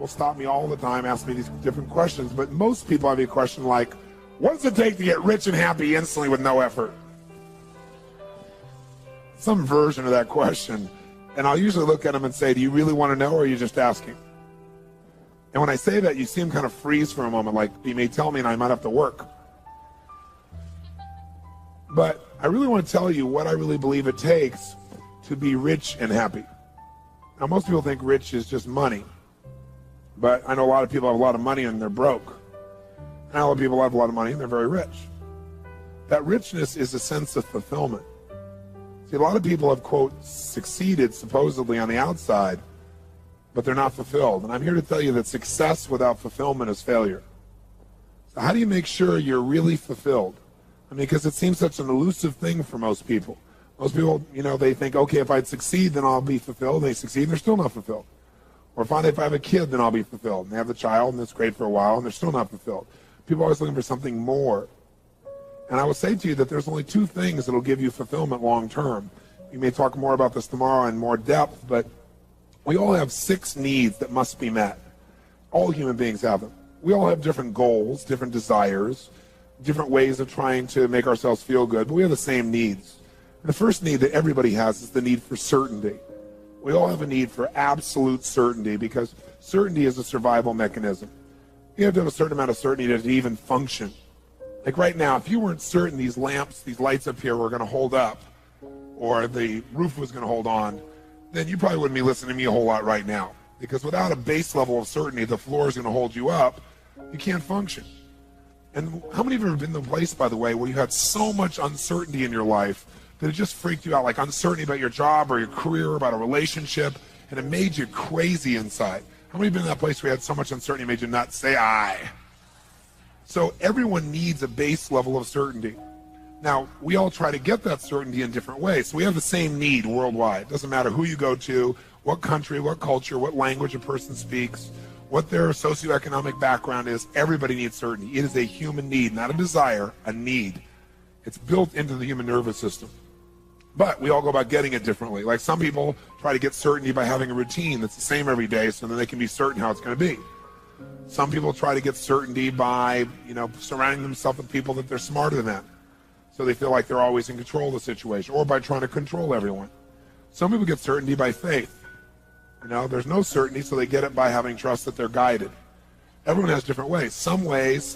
People stop me all the time, ask me these different questions, but most people have a question like, what does it take to get rich and happy instantly with no effort? Some version of that question. And I'll usually look at them and say, do you really want to know, or are you just asking? And when I say that, you see them kind of freeze for a moment, like you may tell me and I might have to work. But I really want to tell you what I really believe it takes to be rich and happy. Now, most people think rich is just money. But I know a lot of people have a lot of money and they're broke. And a lot of people have a lot of money and they're very rich. That richness is a sense of fulfillment. See, a lot of people have, quote, succeeded supposedly on the outside, but they're not fulfilled. And I'm here to tell you that success without fulfillment is failure. So how do you make sure you're really fulfilled? I mean, because it seems such an elusive thing for most people. Most people, they think, okay, if I succeed, then I'll be fulfilled. They succeed and they're still not fulfilled. Or finally, if I have a kid, then I'll be fulfilled. And they have the child, and it's great for a while, and they're still not fulfilled. People are always looking for something more. And I will say to you that there's only two things that will give you fulfillment long term. We may talk more about this tomorrow in more depth, but we all have 6 needs that must be met. All human beings have them. We all have different goals, different desires, different ways of trying to make ourselves feel good, but we have the same needs. And the first need that everybody has is the need for certainty. We all have a need for absolute certainty because certainty is a survival mechanism. You have to have a certain amount of certainty to even function. Like right now, if you weren't certain these lamps, these lights up here were going to hold up, or the roof was going to hold on, then you probably wouldn't be listening to me a whole lot right now. Because without a base level of certainty, the floor is going to hold you up, you can't function. And how many of you have ever been in a place, by the way, where you had so much uncertainty in your life that it just freaked you out, like uncertainty about your job or your career, or about a relationship, and it made you crazy inside? How many have been in that place where you had so much uncertainty it made you nuts? Say aye. So everyone needs a base level of certainty. Now, we all try to get that certainty in different ways. So we have the same need worldwide. It doesn't matter who you go to, what country, what culture, what language a person speaks, what their socioeconomic background is. Everybody needs certainty. It is a human need, not a desire, a need. It's built into the human nervous system. But we all go about getting it differently. Like some people try to get certainty by having a routine that's the same every day so then they can be certain how it's going to be. Some people try to get certainty by, surrounding themselves with people that they're smarter than them. So they feel like they're always in control of the situation, or by trying to control everyone. Some people get certainty by faith. There's no certainty, so they get it by having trust that they're guided. Everyone has different ways. Some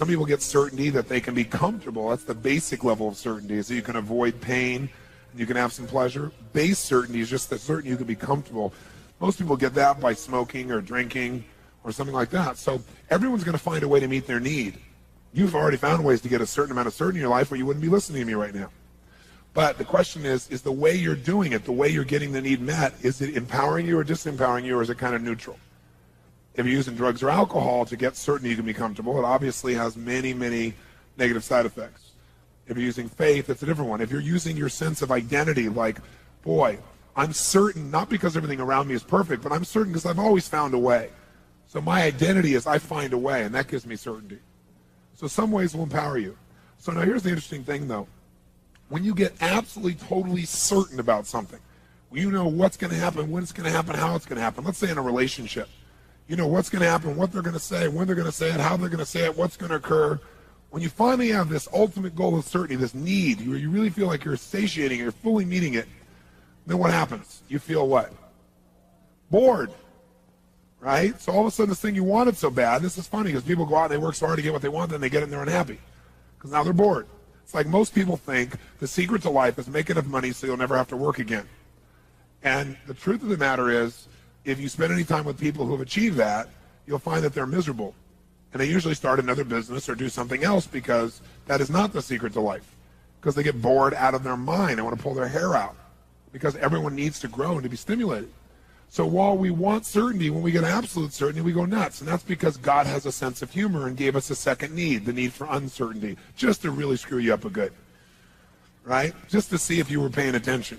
people get certainty that they can be comfortable. That's the basic level of certainty, so you can avoid pain, and you can have some pleasure. Base certainty is just that certain you can be comfortable. Most people get that by smoking or drinking or something like that. So everyone's going to find a way to meet their need. You've already found ways to get a certain amount of certainty in your life, or you wouldn't be listening to me right now. But the question is the way you're doing it, the way you're getting the need met, is it empowering you or disempowering you, or is it kind of neutral? If you're using drugs or alcohol to get certainty you can be comfortable, it obviously has many, many negative side effects. If you're using faith, it's a different one. If you're using your sense of identity, like, boy, I'm certain, not because everything around me is perfect, but I'm certain because I've always found a way. So my identity is I find a way, and that gives me certainty. So some ways will empower you. So now here's the interesting thing, though. When you get absolutely, totally certain about something, you know what's going to happen, when it's going to happen, how it's going to happen. Let's say in a relationship. You know what's going to happen, what they're going to say, when they're going to say it, how they're going to say it, what's going to occur. When you finally have this ultimate goal of certainty, this need, you really feel like you're satiating, you're fully meeting it, then what happens? You feel what? Bored. Right? So all of a sudden this thing you wanted so bad, this is funny because people go out and they work so hard to get what they want, then they get it and they're unhappy because now they're bored. It's like most people think the secret to life is make enough money so you'll never have to work again. And the truth of the matter is, if you spend any time with people who have achieved that, you'll find that they're miserable. And they usually start another business or do something else because that is not the secret to life. Because they get bored out of their mind and want to pull their hair out. Because everyone needs to grow and to be stimulated. So while we want certainty, when we get absolute certainty, we go nuts. And that's because God has a sense of humor and gave us a second need, the need for uncertainty, just to really screw you up a good. Right? Just to see if you were paying attention.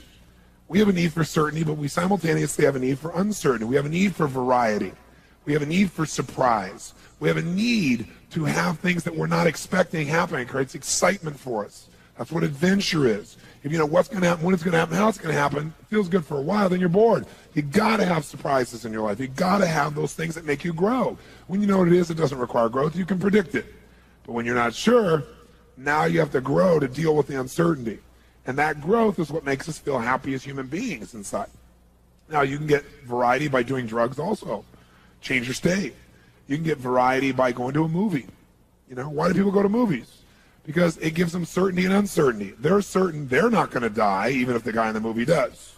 We have a need for certainty, but we simultaneously have a need for uncertainty. We have a need for variety. We have a need for surprise. We have a need to have things that we're not expecting happening. It creates excitement for us. That's what adventure is. If you know what's going to happen, when it's going to happen, how it's going to happen, it feels good for a while, then you're bored. You got to have surprises in your life. You got to have those things that make you grow. When you know what it is, it doesn't require growth. You can predict it. But when you're not sure, now you have to grow to deal with the uncertainty. And that growth is what makes us feel happy as human beings inside. Now, you can get variety by doing drugs also. Change your state. You can get variety by going to a movie. You know, why do people go to movies? Because it gives them certainty and uncertainty. They're certain they're not going to die, even if the guy in the movie does,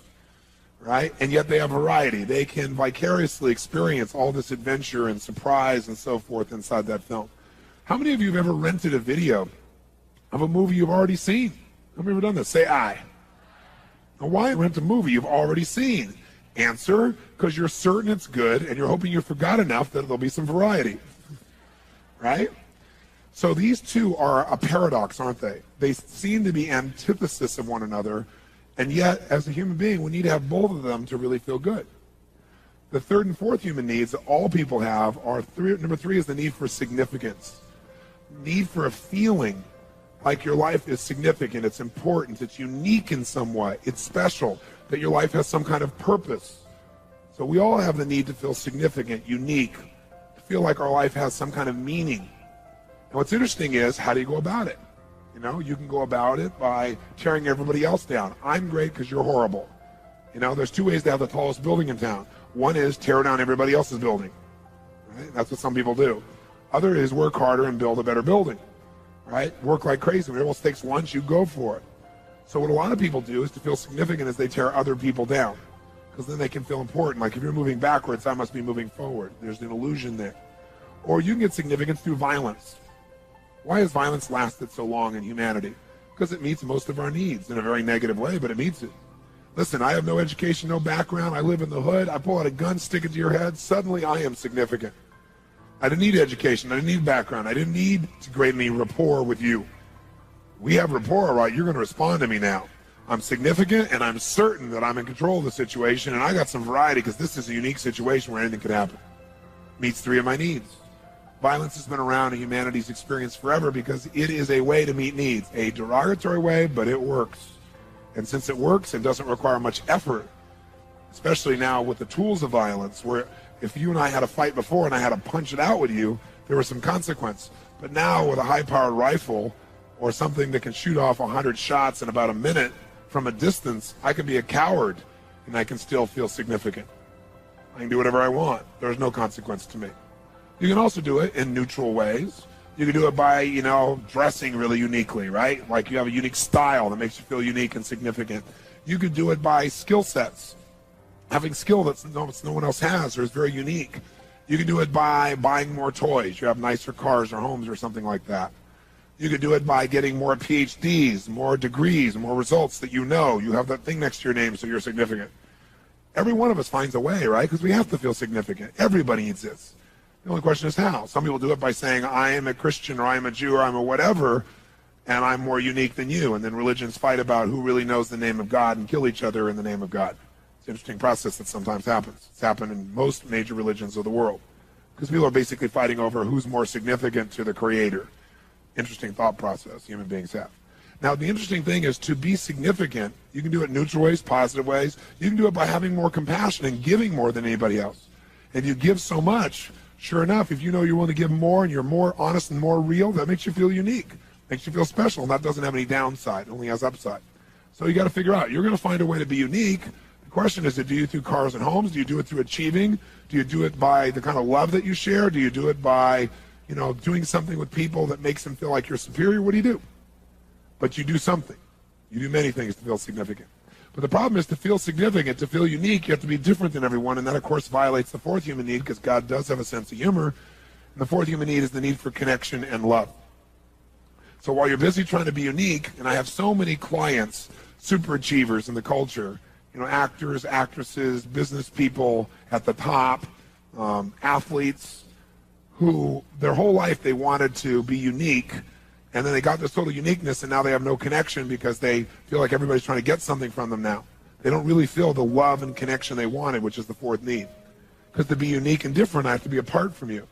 right? And yet they have variety. They can vicariously experience all this adventure and surprise and so forth inside that film. How many of you have ever rented a video of a movie you've already seen? Have you ever done this? Say aye. Now, why rent a movie you've already seen? Answer, because you're certain it's good and you're hoping you forgot enough that there'll be some variety, right? So these two are a paradox, aren't they? They seem to be antithesis of one another, and yet, as a human being, we need to have both of them to really feel good. The third and fourth human needs that all people have are number three is the need for significance. Need for a feeling like your life is significant, it's important, it's unique in some way, it's special, that your life has some kind of purpose. So we all have the need to feel significant, unique, to feel like our life has some kind of meaning. And what's interesting is, how do you go about it? You know, you can go about it by tearing everybody else down. I'm great because you're horrible. You know, there's two ways to have the tallest building in town. One is tear down everybody else's building. Right? That's what some people do. Other is work harder and build a better building. Right? Work like crazy. When everyone else takes lunch, you go for it. So what a lot of people do is to feel significant as they tear other people down, because then they can feel important. Like if you're moving backwards, I must be moving forward. There's an illusion there. Or you can get significance through violence. Why has violence lasted so long in humanity? Because it meets most of our needs in a very negative way, but it meets it. Listen, I have no education, no background. I live in the hood. I pull out a gun, stick it to your head. Suddenly I am significant. I didn't need education. I didn't need background. I didn't need to create any rapport with you. We have rapport, right? You're going to respond to me now. I'm significant, and I'm certain that I'm in control of the situation, and I got some variety because this is a unique situation where anything could happen. Meets three of my needs. Violence has been around in humanity's experience forever because it is a way to meet needs. A derogatory way, but it works. And since it works, it doesn't require much effort, especially now with the tools of violence, where if you and I had a fight before and I had to punch it out with you, there was some consequence. But now with a high-powered rifle or something that can shoot off 100 shots in about a minute from a distance, I can be a coward and I can still feel significant. I can do whatever I want. There's no consequence to me. You can also do it in neutral ways. You can do it by, you know, dressing really uniquely, right? Like you have a unique style that makes you feel unique and significant. You could do it by skill sets. Having skill that no one else has or is very unique. You can do it by buying more toys. You have nicer cars or homes or something like that. You could do it by getting more PhDs, more degrees, more results that you know. You have that thing next to your name so you're significant. Every one of us finds a way, right? Because we have to feel significant. Everybody needs this. The only question is how. Some people do it by saying, I am a Christian or I am a Jew or I'm a whatever, and I'm more unique than you. And then religions fight about who really knows the name of God and kill each other in the name of God. It's an interesting process that sometimes happens. It's happened in most major religions of the world. Because people are basically fighting over who's more significant to the Creator. Interesting thought process human beings have. Now, the interesting thing is to be significant, you can do it in neutral ways, positive ways. You can do it by having more compassion and giving more than anybody else. And you give so much, sure enough, if you know you're willing to give more and you're more honest and more real, that makes you feel unique, makes you feel special, and that doesn't have any downside, it only has upside. So you got to figure out, you're going to find a way to be unique. The question is, do you through cars and homes? Do you do it through achieving? Do you do it by the kind of love that you share? Do you do it by, you know, doing something with people that makes them feel like you're superior? What do you do? But you do something. You do many things to feel significant. But the problem is, to feel significant, to feel unique, you have to be different than everyone, and that, of course, violates the fourth human need, because God does have a sense of humor. And the fourth human need is the need for connection and love. So while you're busy trying to be unique, and I have so many clients, super achievers in the culture, you know, actors, actresses, business people at the top, athletes, who their whole life they wanted to be unique, and then they got this total uniqueness, and now they have no connection because they feel like everybody's trying to get something from them now. They don't really feel the love and connection they wanted, which is the fourth need. Because to be unique and different, I have to be apart from you.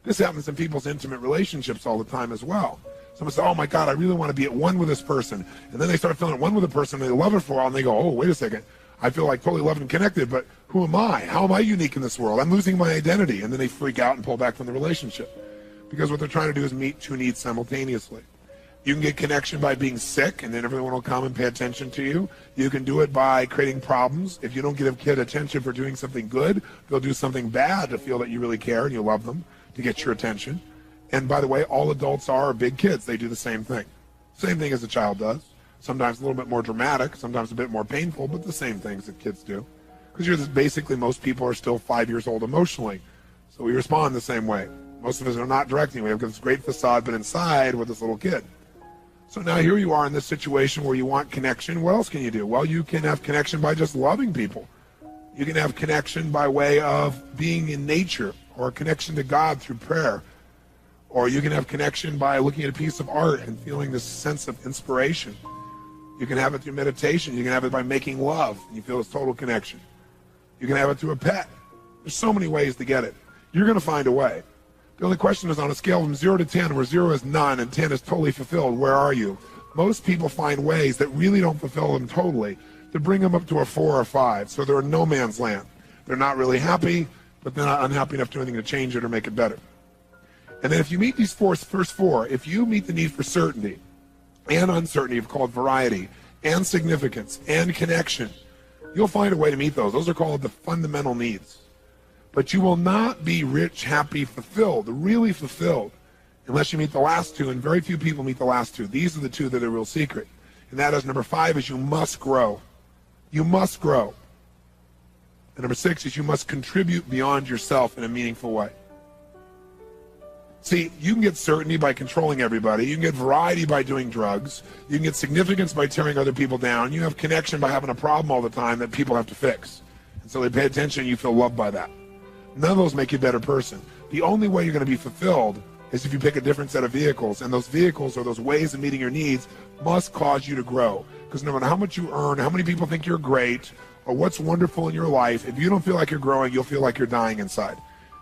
This happens in people's intimate relationships all the time as well. Someone says, oh my God, I really want to be at one with this person. And then they start feeling at one with a person, and they love it for a while, and they go, oh, wait a second. I feel like totally loved and connected, but who am I? How am I unique in this world? I'm losing my identity. And then they freak out and pull back from the relationship. Because what they're trying to do is meet two needs simultaneously. You can get connection by being sick, and then everyone will come and pay attention to you. You can do it by creating problems. If you don't give a kid attention for doing something good, they'll do something bad to feel that you really care and you love them, to get your attention. And by the way, all adults are big kids. They do the same thing. Same thing as a child does. Sometimes a little bit more dramatic, sometimes a bit more painful, but the same things that kids do. Because basically most people are still 5 years old emotionally. So we respond the same way. Most of us are not directing. We have this great facade, but inside we're this little kid. So now here you are in this situation where you want connection. What else can you do? Well, you can have connection by just loving people. You can have connection by way of being in nature, or connection to God through prayer. Or you can have connection by looking at a piece of art and feeling this sense of inspiration. You can have it through meditation. You can have it by making love, and you feel this total connection. You can have it through a pet. There's so many ways to get it. You're going to find a way. The only question is, on a scale from 0 to 10, where 0 is none and 10 is totally fulfilled, where are you? Most people find ways that really don't fulfill them totally to bring them up to a 4 or 5. So they're in no man's land. They're not really happy, but they're not unhappy enough to do anything to change it or make it better. And then if you meet these first 4, if you meet the need for certainty and uncertainty, called variety, and significance, and connection, you'll find a way to meet those. Those are called the fundamental needs. But you will not be rich, happy, fulfilled, really fulfilled, unless you meet the last 2, and very few people meet the last 2. These are the 2 that are the real secret. And that is, number 5 is you must grow. You must grow. And number 6 is you must contribute beyond yourself in a meaningful way. See, you can get certainty by controlling everybody. You can get variety by doing drugs. You can get significance by tearing other people down. You have connection by having a problem all the time that people have to fix. And so they pay attention and you feel loved by that. None of those make you a better person. The only way you're going to be fulfilled is if you pick a different set of vehicles. And those vehicles, or those ways of meeting your needs, must cause you to grow. Because no matter how much you earn, how many people think you're great, or what's wonderful in your life, if you don't feel like you're growing, you'll feel like you're dying inside.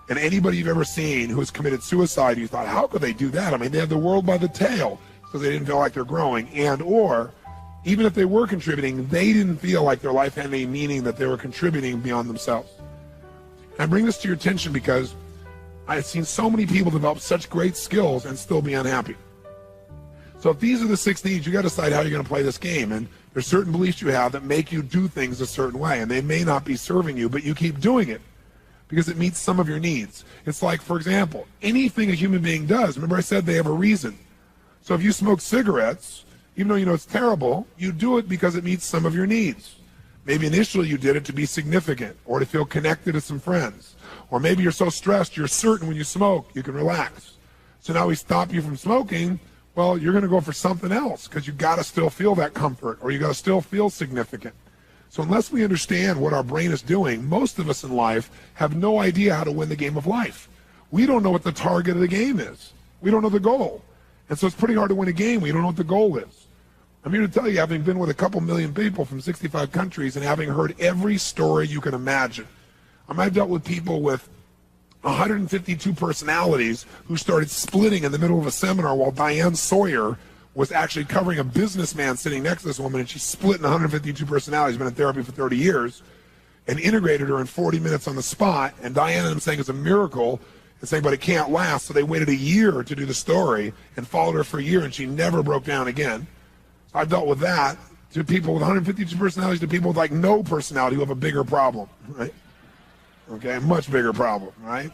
And anybody you've ever seen who has committed suicide, you thought, how could they do that? I mean, they have the world by the tail because they didn't feel like they're growing. And or, even if they were contributing, they didn't feel like their life had any meaning, that they were contributing beyond themselves. And I bring this to your attention because I've seen so many people develop such great skills and still be unhappy. So if these are the 6 needs, you got to decide how you're going to play this game. And there's certain beliefs you have that make you do things a certain way. And they may not be serving you, but you keep doing it because it meets some of your needs. It's like, for example, anything a human being does, remember I said they have a reason. So if you smoke cigarettes, even though you know it's terrible, you do it because it meets some of your needs. Maybe initially you did it to be significant or to feel connected to some friends. Or maybe you're so stressed, you're certain when you smoke, you can relax. So now we stop you from smoking, well, you're going to go for something else because you got to still feel that comfort, or you got to still feel significant. So unless we understand what our brain is doing, most of us in life have no idea how to win the game of life. We don't know what the target of the game is. We don't know the goal. And so it's pretty hard to win a game when you don't know what the goal is. I'm here to tell you, having been with a couple million people from 65 countries and having heard every story you can imagine. I've dealt with people with 152 personalities who started splitting in the middle of a seminar while Diane Sawyer was actually covering a businessman sitting next to this woman, and she split in 152 personalities, been in therapy for 30 years, and integrated her in 40 minutes on the spot. And Diane and him saying it's a miracle, and saying, but it can't last. So they waited a year to do the story and followed her for a year, and she never broke down again. So I've dealt with that, to people with 152 personalities, to people with like no personality who have a bigger problem, right? Okay, a much bigger problem, right?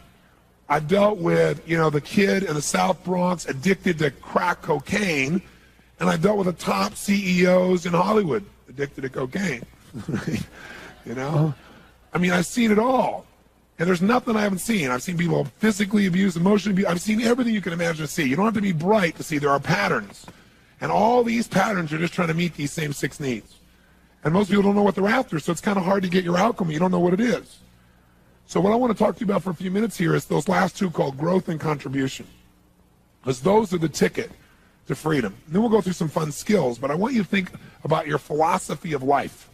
I've dealt with, the kid in the South Bronx addicted to crack cocaine, and I've dealt with the top CEOs in Hollywood addicted to cocaine. I've seen it all. And there's nothing I haven't seen. I've seen people physically abused, emotionally abused. I've seen everything you can imagine to see. You don't have to be bright to see there are patterns. And all these patterns are just trying to meet these same 6 needs. And most people don't know what they're after, so it's kind of hard to get your outcome. You don't know what it is. So what I want to talk to you about for a few minutes here is those last 2 called growth and contribution. Because those are the ticket to freedom. And then we'll go through some fun skills, but I want you to think about your philosophy of life.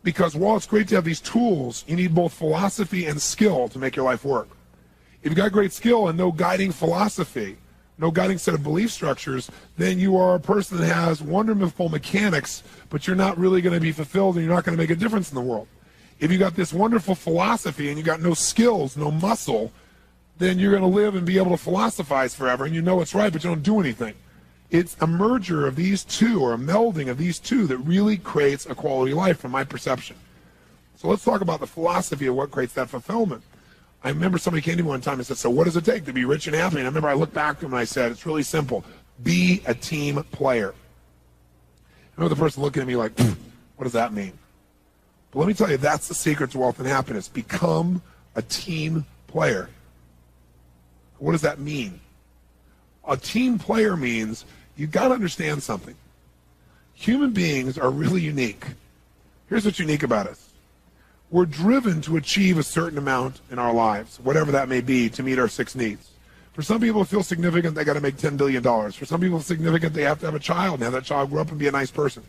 Because while it's great to have these tools, you need both philosophy and skill to make your life work. If you've got great skill and no guiding philosophy, no guiding set of belief structures, then you are a person that has wonderful mechanics, but you're not really going to be fulfilled and you're not going to make a difference in the world. If you got this wonderful philosophy and you got no skills, no muscle, then you're going to live and be able to philosophize forever and you know it's right, but you don't do anything. It's a merger of these two, or a melding of these two, that really creates a quality life from my perception. So let's talk about the philosophy of what creates that fulfillment. I remember somebody came to me one time and said, so what does it take to be rich and happy? And I remember I looked back to him and I said, it's really simple. Be a team player. I remember the person looking at me like, what does that mean? But let me tell you, that's the secret to wealth and happiness. Become a team player. What does that mean? A team player means you've got to understand something. Human beings are really unique. Here's what's unique about us. We're driven to achieve a certain amount in our lives, whatever that may be, to meet our 6 needs. For some people, it feels significant, they got to make $10 billion. For some people, it's significant, they have to have a child and have that child grow up and be a nice person.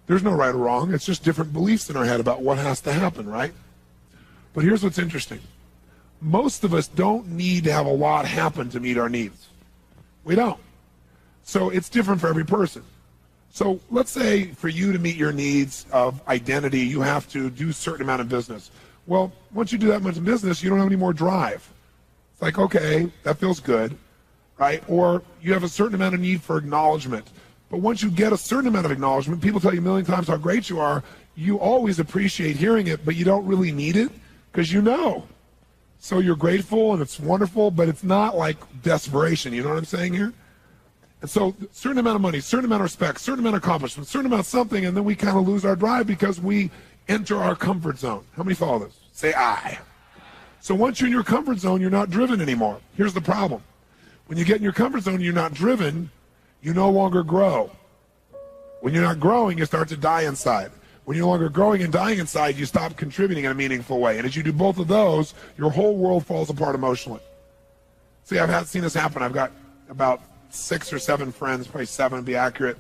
There's no right or wrong. It's just different beliefs in our head about what has to happen, right? But here's what's interesting. Most of us don't need to have a lot happen to meet our needs. We don't. So it's different for every person. So let's say for you to meet your needs of identity, you have to do a certain amount of business. Well, once you do that much business, you don't have any more drive. It's like, okay, that feels good, right? Or you have a certain amount of need for acknowledgement. But once you get a certain amount of acknowledgement, people tell you a million times how great you are, you always appreciate hearing it, but you don't really need it because you know. So you're grateful and it's wonderful, but it's not like desperation. You know what I'm saying here? And so certain amount of money, certain amount of respect, certain amount of accomplishment, certain amount of something, and then we kind of lose our drive because we enter our comfort zone. How many follow this? Say I. So once you're in your comfort zone, you're not driven anymore. Here's the problem. When you get in your comfort zone and you're not driven, you no longer grow. When you're not growing, you start to die inside. When you're no longer growing and dying inside, you stop contributing in a meaningful way. And as you do both of those, your whole world falls apart emotionally. See, I've seen this happen. I've got about 6 or 7 friends, probably 7 to be accurate,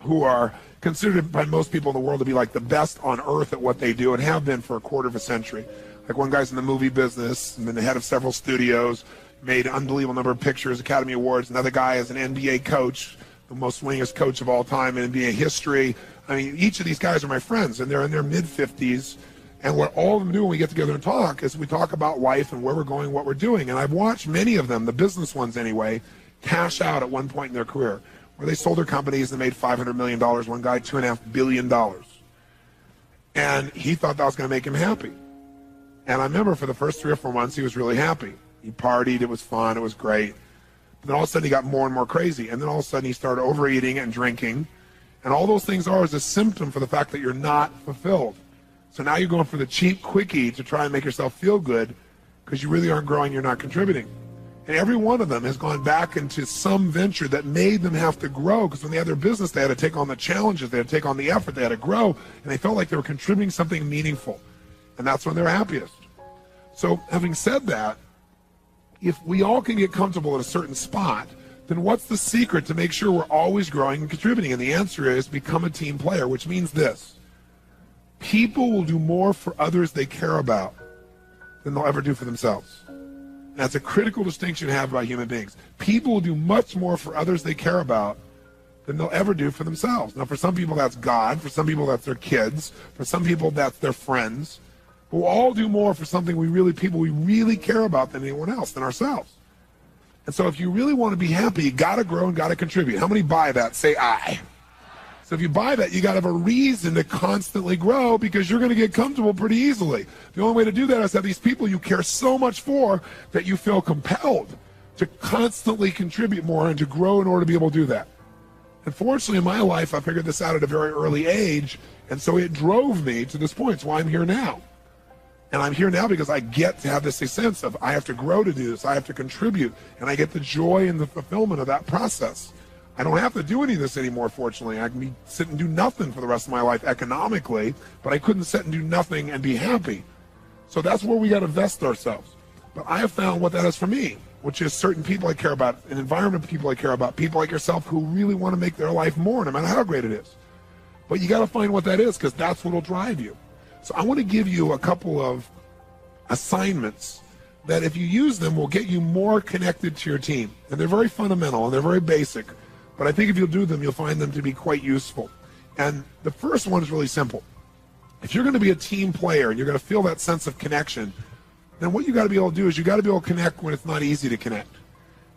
who are considered by most people in the world to be like the best on earth at what they do and have been for a quarter of a century. Like one guy's in the movie business and been the head of several studios, made an unbelievable number of pictures, Academy Awards. Another guy is an NBA coach, the most winningest coach of all time in NBA history. I mean, each of these guys are my friends, and they're in their mid-50s. And what all of them do when we get together and talk is we talk about life and where we're going, what we're doing. And I've watched many of them, the business ones anyway, cash out at one point in their career, where they sold their companies and made $500 million. One guy, $2.5 billion. And he thought that was going to make him happy. And I remember for the first 3 or 4 months, he was really happy. He partied, it was fun, it was great. But then all of a sudden he got more and more crazy. And then all of a sudden he started overeating and drinking. And all those things are is a symptom for the fact that you're not fulfilled. So now you're going for the cheap quickie to try and make yourself feel good because you really aren't growing, you're not contributing. And every one of them has gone back into some venture that made them have to grow, because when they had their business, they had to take on the challenges, they had to take on the effort, they had to grow, and they felt like they were contributing something meaningful. And that's when they're happiest. So having said that, if we all can get comfortable at a certain spot, then what's the secret to make sure we're always growing and contributing? And the answer is become a team player, which means this. People will do more for others they care about than they'll ever do for themselves. That's a critical distinction to have about human beings. People will do much more for others they care about than they'll ever do for themselves. Now, for some people, that's God. For some people, that's their kids. For some people, that's their friends. But we'll all do more for something people we really care about than anyone else, than ourselves. And so if you really want to be happy, you got to grow and got to contribute. How many buy that? Say I. So if you buy that, you got to have a reason to constantly grow, because you're going to get comfortable pretty easily. The only way to do that is to have these people you care so much for that you feel compelled to constantly contribute more and to grow in order to be able to do that. Unfortunately, in my life, I figured this out at a very early age, and so it drove me to this point. It's why I'm here now. And I'm here now because I get to have this sense of I have to grow to do this, I have to contribute, and I get the joy and the fulfillment of that process. I don't have to do any of this anymore, fortunately. I can sit and do nothing for the rest of my life economically, but I couldn't sit and do nothing and be happy. So that's where we got to vest ourselves. But I have found what that is for me, which is certain people I care about, an environment of people I care about, people like yourself who really want to make their life more, no matter how great it is. But you got to find what that is, because that's what will drive you. So I want to give you a couple of assignments that if you use them will get you more connected to your team. And they're very fundamental and they're very basic, but I think if you'll do them, you'll find them to be quite useful. And the first one is really simple. If you're going to be a team player and you're going to feel that sense of connection, then what you got to be able to do is you got to be able to connect when it's not easy to connect.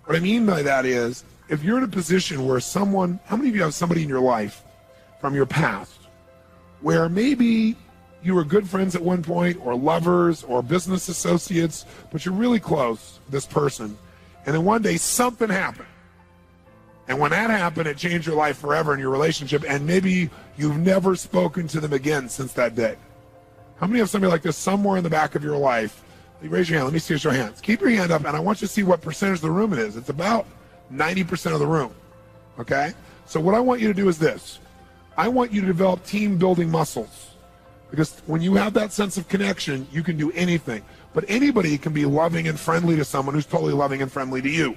What I mean by that is, if you're in a position where someone, how many of you have somebody in your life from your past where maybe you were good friends at one point, or lovers, or business associates, but you're really close to this person, and then one day something happened. And when that happened, it changed your life forever in your relationship, and maybe you've never spoken to them again since that day. How many have somebody like this somewhere in the back of your life? Raise your hand. Let me see your hands. Keep your hand up, and I want you to see what percentage of the room it is. It's about 90% of the room, okay? So what I want you to do is this. I want you to develop team-building muscles, because when you have that sense of connection, you can do anything. But anybody can be loving and friendly to someone who's totally loving and friendly to you.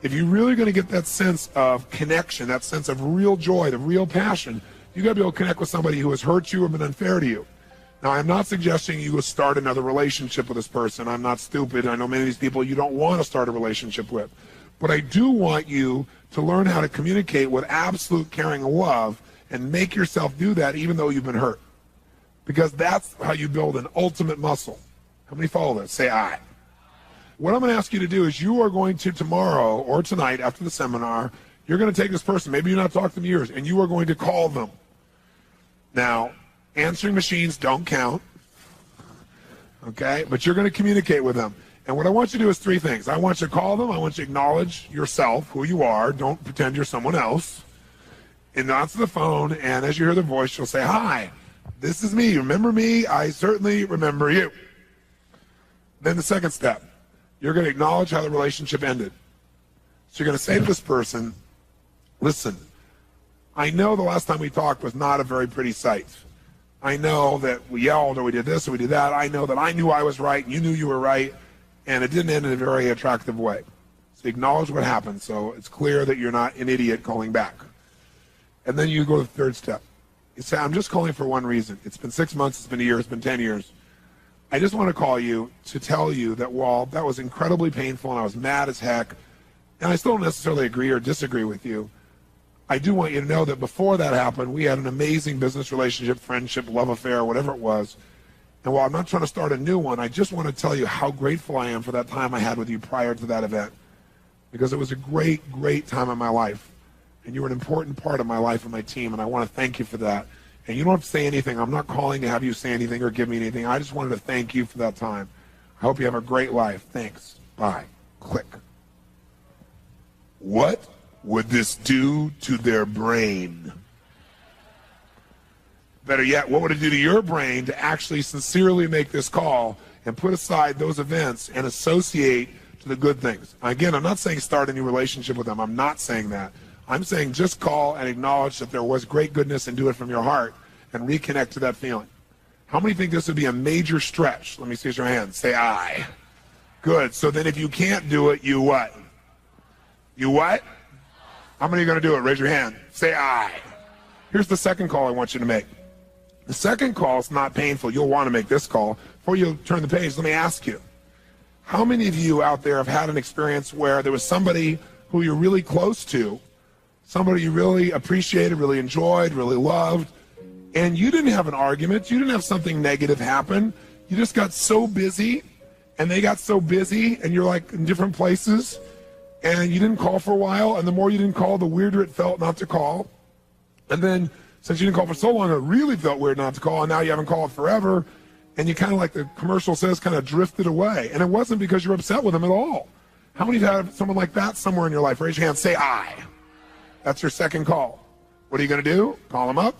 If you're really going to get that sense of connection, that sense of real joy, the real passion, you got to be able to connect with somebody who has hurt you or been unfair to you. Now, I'm not suggesting you will start another relationship with this person. I'm not stupid. I know many of these people you don't want to start a relationship with. But I do want you to learn how to communicate with absolute caring and love and make yourself do that even though you've been hurt. Because that's how you build an ultimate muscle. How many follow this? Say aye. What I'm going to ask you to do is you are going to tomorrow or tonight after the seminar, you're going to take this person, maybe you're not talking to them years, and you are going to call them. Now, answering machines don't count, okay? But you're going to communicate with them. And what I want you to do is three things. I want you to call them. I want you to acknowledge yourself, who you are. Don't pretend you're someone else. And answer the phone, and as you hear the voice, you'll say, hi, this is me. Remember me? I certainly remember you. Then the second step, you're going to acknowledge how the relationship ended. So you're going to say to this person, listen, I know the last time we talked was not a very pretty sight. I know that we yelled or we did this or we did that. I know that I knew I was right and you knew you were right, and it didn't end in a very attractive way. So acknowledge what happened so it's clear that you're not an idiot calling back. And then you go to the third step. You say, I'm just calling for one reason. It's been 6 months, it's been a year, it's been 10 years. I just want to call you to tell you that while that was incredibly painful and I was mad as heck, and I still don't necessarily agree or disagree with you, I do want you to know that before that happened, we had an amazing business relationship, friendship, love affair, whatever it was. And while I'm not trying to start a new one, I just want to tell you how grateful I am for that time I had with you prior to that event. Because it was a great, great time in my life. And you were an important part of my life and my team, and I want to thank you for that. And you don't have to say anything. I'm not calling to have you say anything or give me anything. I just wanted to thank you for that time. I hope you have a great life. Thanks. Bye. Click. What would this do to their brain? Better yet, what would it do to your brain to actually sincerely make this call and put aside those events and associate to the good things? Again, I'm not saying start a new relationship with them. I'm not saying that. I'm saying just call and acknowledge that there was great goodness and do it from your heart and reconnect to that feeling. How many think this would be a major stretch? Let me see your hands. Say aye. Good. So then if you can't do it, you what? You what? How many are going to do it? Raise your hand. Say aye. Here's the second call I want you to make. The second call is not painful. You'll want to make this call. Before you turn the page, let me ask you, how many of you out there have had an experience where there was somebody who you're really close to, somebody you really appreciated, really enjoyed, really loved, and you didn't have an argument, you didn't have something negative happen, you just got so busy, and they got so busy, and you're like in different places, and you didn't call for a while, and the more you didn't call, the weirder it felt not to call. And then, since you didn't call for so long, it really felt weird not to call, and now you haven't called forever, and you kind of, like the commercial says, kind of drifted away. And it wasn't because you were upset with them at all. How many of you have someone like that somewhere in your life? Raise your hand, say aye. That's your second call. What are you going to do? Call them up,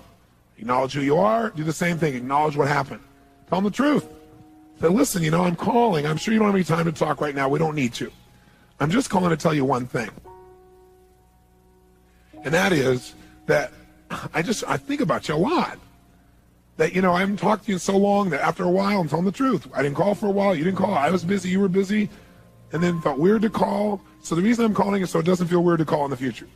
acknowledge who you are, do the same thing, acknowledge what happened. Tell them the truth. Say, listen, I'm calling. I'm sure you don't have any time to talk right now. We don't need to. I'm just calling to tell you one thing. And that is that I think about you a lot. That, I haven't talked to you in so long that after a while, I'm telling the truth. I didn't call for a while. You didn't call. I was busy. You were busy. And then it felt weird to call. So the reason I'm calling is so it doesn't feel weird to call in the future.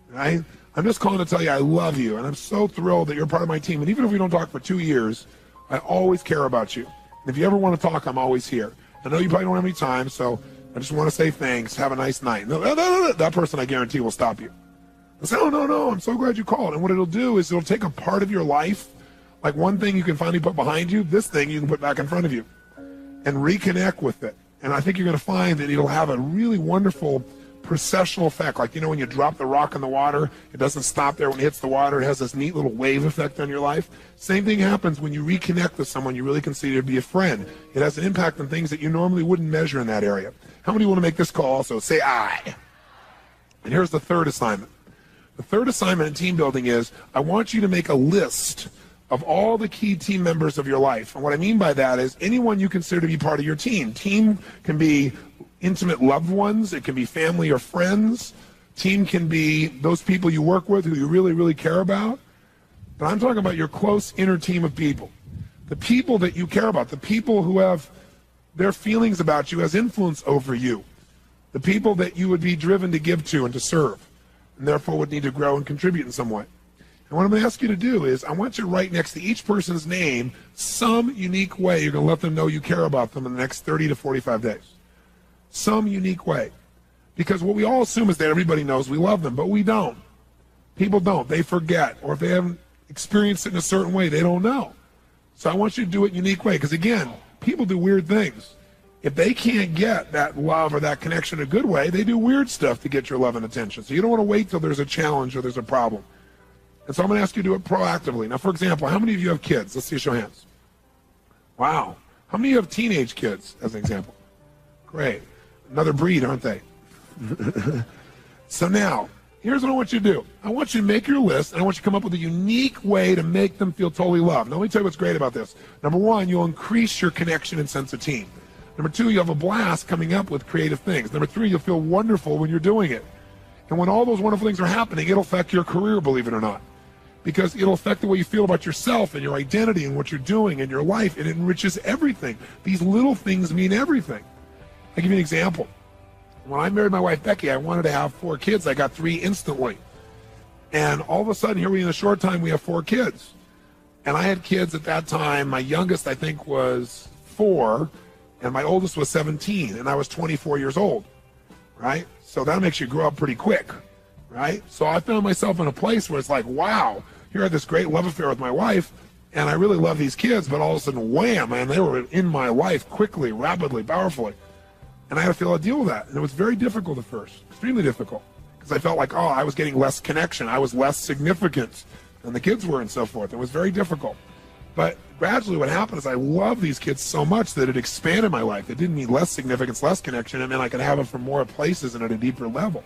Right? I'm just calling to tell you I love you. And I'm so thrilled that you're part of my team. And even if we don't talk for 2 years, I always care about you. And if you ever want to talk, I'm always here. I know you probably don't have any time, so I just want to say thanks. Have a nice night. No, that person, I guarantee, will stop you. They'll say, oh, no, I'm so glad you called. And what it'll do is it'll take a part of your life, like one thing you can finally put behind you, this thing you can put back in front of you, and reconnect with it. And I think you're going to find that it'll have a really wonderful processional effect. Like, when you drop the rock in the water, it doesn't stop there when it hits the water. It has this neat little wave effect on your life. Same thing happens when you reconnect with someone you really consider to be a friend. It has an impact on things that you normally wouldn't measure in that area. How many want to make this call also? Say aye. And here's the third assignment. The third assignment in team building is I want you to make a list of all the key team members of your life. And what I mean by that is anyone you consider to be part of your team. Team can be intimate loved ones. It can be family or friends. Team can be those people you work with who you really, really care about. But I'm talking about your close inner team of people. The people that you care about. The people who have their feelings about you as influence over you. The people that you would be driven to give to and to serve. And therefore would need to grow and contribute in some way. And what I'm going to ask you to do is I want you to write next to each person's name some unique way you're going to let them know you care about them in the next 30 to 45 days. Some unique way. Because what we all assume is that everybody knows we love them, but we don't. People don't. They forget. Or if they haven't experienced it in a certain way, they don't know. So I want you to do it in a unique way. Because again, people do weird things. If they can't get that love or that connection in a good way, they do weird stuff to get your love and attention. So you don't want to wait till there's a challenge or there's a problem. And so I'm going to ask you to do it proactively. Now, for example, how many of you have kids? Let's see a show of hands. Wow. How many of you have teenage kids, as an example? Great. Another breed, aren't they? So now, here's what I want you to do. I want you to make your list, and I want you to come up with a unique way to make them feel totally loved. Now, let me tell you what's great about this. Number one, you'll increase your connection and sense of team. Number two, you'll have a blast coming up with creative things. Number three, you'll feel wonderful when you're doing it. And when all those wonderful things are happening, it'll affect your career, believe it or not. Because it'll affect the way you feel about yourself and your identity and what you're doing in your life. It enriches everything. These little things mean everything. I'll give you an example. When I married my wife, Becky, I wanted to have 4 kids. I got 3 instantly. And all of a sudden, here in a short time, we have 4 kids. And I had kids at that time. My youngest, I think, was 4, and my oldest was 17, and I was 24 years old, right? So that makes you grow up pretty quick, right? So I found myself in a place where it's like, wow, here I had this great love affair with my wife, and I really love these kids, but all of a sudden, wham, man, they were in my life quickly, rapidly, powerfully. And I had to feel a deal with that. And it was very difficult at first, extremely difficult, because I felt like, oh, I was getting less connection. I was less significant than the kids were and so forth. It was very difficult. But gradually what happened is I love these kids so much that it expanded my life. It didn't mean less significance, less connection. It meant I could have them from more places and at a deeper level.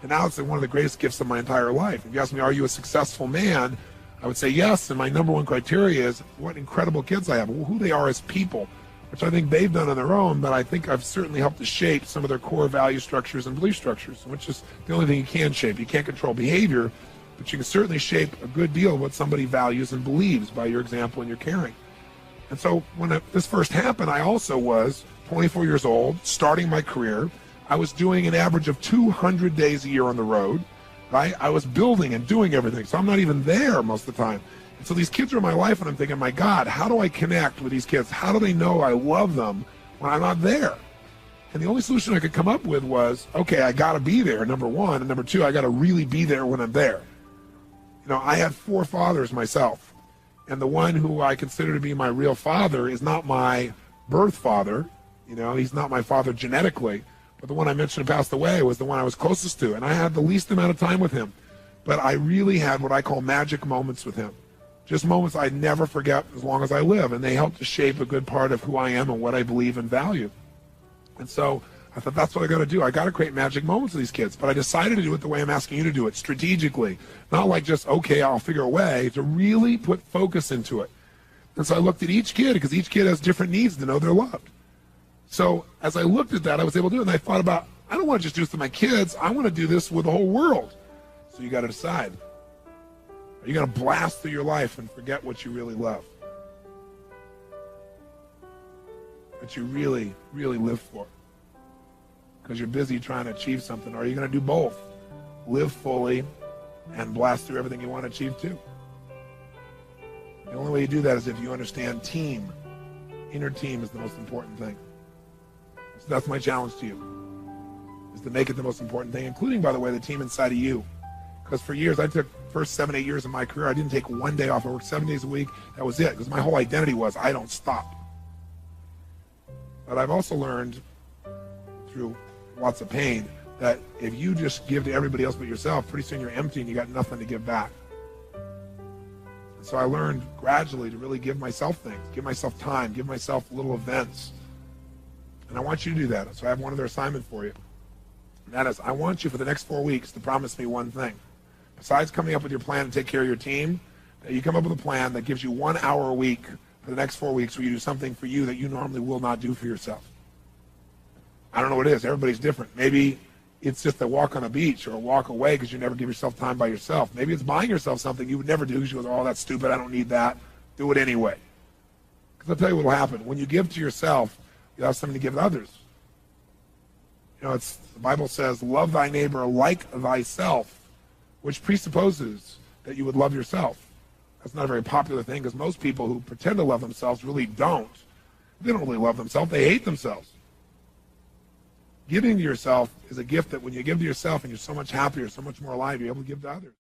And now it's one of the greatest gifts of my entire life. If you ask me, are you a successful man? I would say yes. And my number one criteria is what incredible kids I have, who they are as people, which I think they've done on their own, but I think I've certainly helped to shape some of their core value structures and belief structures, which is the only thing you can shape. You can't control behavior, but you can certainly shape a good deal of what somebody values and believes by your example and your caring. And so when this first happened, I also was 24 years old, starting my career. I was doing an average of 200 days a year on the road, right? I was building and doing everything, so I'm not even there most of the time. And so these kids are in my life, and I'm thinking, my God, how do I connect with these kids? How do they know I love them when I'm not there? And the only solution I could come up with was, okay, I got to be there, number one. And number two, I got to really be there when I'm there. You know, I had 4 fathers myself. And the one who I consider to be my real father is not my birth father. You know, he's not my father genetically. But the one I mentioned who passed away was the one I was closest to. And I had the least amount of time with him. But I really had what I call magic moments with him. Just moments I'd never forget as long as I live. And they helped to shape a good part of who I am and what I believe and value. And so I thought, that's what I got to do. I got to create magic moments with these kids. But I decided to do it the way I'm asking you to do it, strategically. Not like just, okay, I'll figure a way, to really put focus into it. And so I looked at each kid, because each kid has different needs to know they're loved. So as I looked at that, I was able to do it. And I thought about, I don't want to just do this with my kids. I want to do this with the whole world. So you got to decide. Are you going to blast through your life and forget what you really love? What you really, really live for? Because you're busy trying to achieve something. Or are you going to do both? Live fully and blast through everything you want to achieve too. The only way you do that is if you understand team. Inner team is the most important thing. So that's my challenge to you, is to make it the most important thing, including, by the way, the team inside of you. Because for years, I took first 7, 8 years of my career, I didn't take one day off. I worked 7 days a week. That was it, because my whole identity was I don't stop. But I've also learned through lots of pain that if you just give to everybody else but yourself, pretty soon you're empty and you got nothing to give back. And so I learned gradually to really give myself things, give myself time, give myself little events. And I want you to do that. So I have one other assignment for you. And that is, I want you for the next 4 weeks to promise me one thing. Besides coming up with your plan to take care of your team, that you come up with a plan that gives you 1 hour a week for the next 4 weeks where you do something for you that you normally will not do for yourself. I don't know what it is. Everybody's different. Maybe it's just a walk on a beach or a walk away because you never give yourself time by yourself. Maybe it's buying yourself something you would never do because you go, oh, that's stupid. I don't need that. Do it anyway. Because I'll tell you what will happen. When you give to yourself, you'll have something to give to others. You know, the Bible says, love thy neighbor like thyself, which presupposes that you would love yourself. That's not a very popular thing because most people who pretend to love themselves really don't. They don't really love themselves. They hate themselves. Giving to yourself is a gift that when you give to yourself and you're so much happier, so much more alive, you're able to give to others.